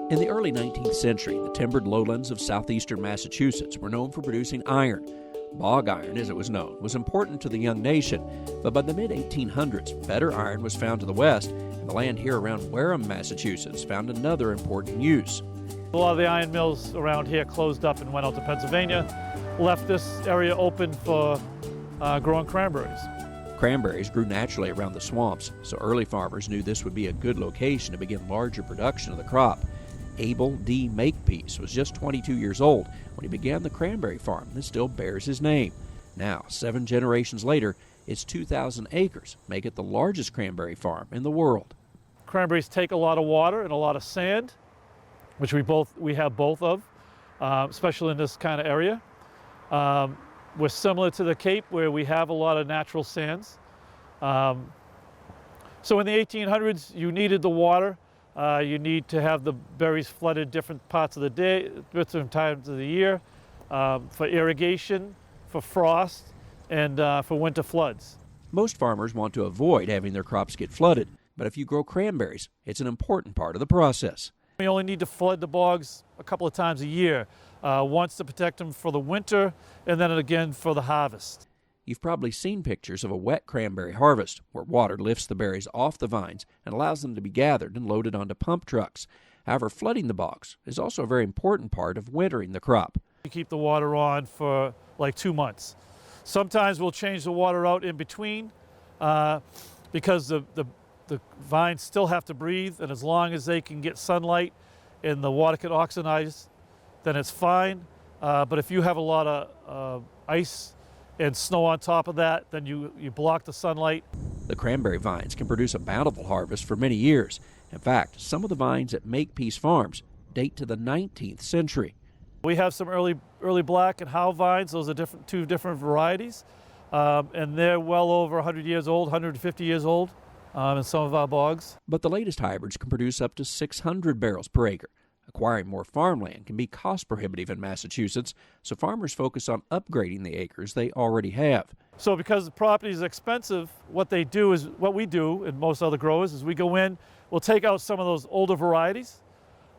In the early 19th century, the timbered lowlands of southeastern Massachusetts were known for producing iron. Bog iron, as it was known, was important to the young nation, but by the mid-1800s, better iron was found to the west, and the land here around Wareham, Massachusetts, found another important use. A lot of the iron mills around here closed up and went out to Pennsylvania, left this area open for growing cranberries. Cranberries grew naturally around the swamps, so early farmers knew this would be a good location to begin larger production of the crop. Abel D. Makepeace was just 22 years old when he began the cranberry farm that still bears his name. Now, 7 generations later, its 2,000 acres make it the largest cranberry farm in the world. Cranberries take a lot of water and a lot of sand, which we have both of, especially in this kind of area. We're similar to the Cape, where we have a lot of natural sands. So in the 1800s, you needed the water. You need to have the berries flooded different parts of the day, different times of the year, for irrigation, for frost, and for winter floods. Most farmers want to avoid having their crops get flooded, but if you grow cranberries, it's an important part of the process. We only need to flood the bogs a couple of times a year, once to protect them for the winter, and then again for the harvest. You've probably seen pictures of a wet cranberry harvest, where water lifts the berries off the vines and allows them to be gathered and loaded onto pump trucks. However, flooding the bogs is also a very important part of wintering the crop. We keep the water on for like 2 months. Sometimes we'll change the water out in between because the vines still have to breathe, and as long as they can get sunlight and the water can oxidize, then it's fine. But if you have a lot of ice and snow on top of that, then you block the sunlight. The cranberry vines can produce a bountiful harvest for many years. In fact, some of the vines at Makepeace Farms date to the 19th century. We have some early black and Howe vines. Those are two different varieties, and they're well over 100 years old, 150 years old in some of our bogs. But the latest hybrids can produce up to 600 barrels per acre. Acquiring more farmland can be cost prohibitive in Massachusetts, so farmers focus on upgrading the acres they already have. So because the property is expensive, what we do, and most other growers, is we go in, we'll take out some of those older varieties,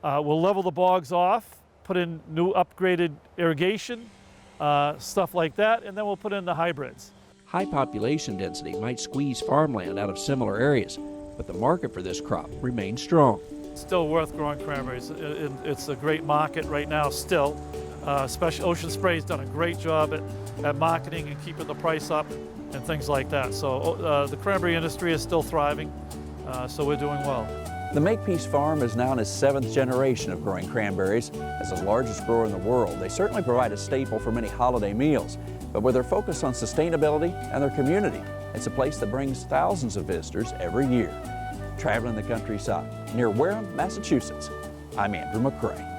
we'll level the bogs off, put in new upgraded irrigation, stuff like that, and then we'll put in the hybrids. High population density might squeeze farmland out of similar areas, but the market for this crop remains strong. It's still worth growing cranberries. It's a great market right now still. Especially Ocean Spray's done a great job at marketing and keeping the price up and things like that. So the cranberry industry is still thriving, so we're doing well. The Makepeace Farm is now in its 7th generation of growing cranberries. As the largest grower in the world, they certainly provide a staple for many holiday meals. But with their focus on sustainability and their community, it's a place that brings thousands of visitors every year. Traveling the countryside near Wareham, Massachusetts, I'm Andrew McCrae.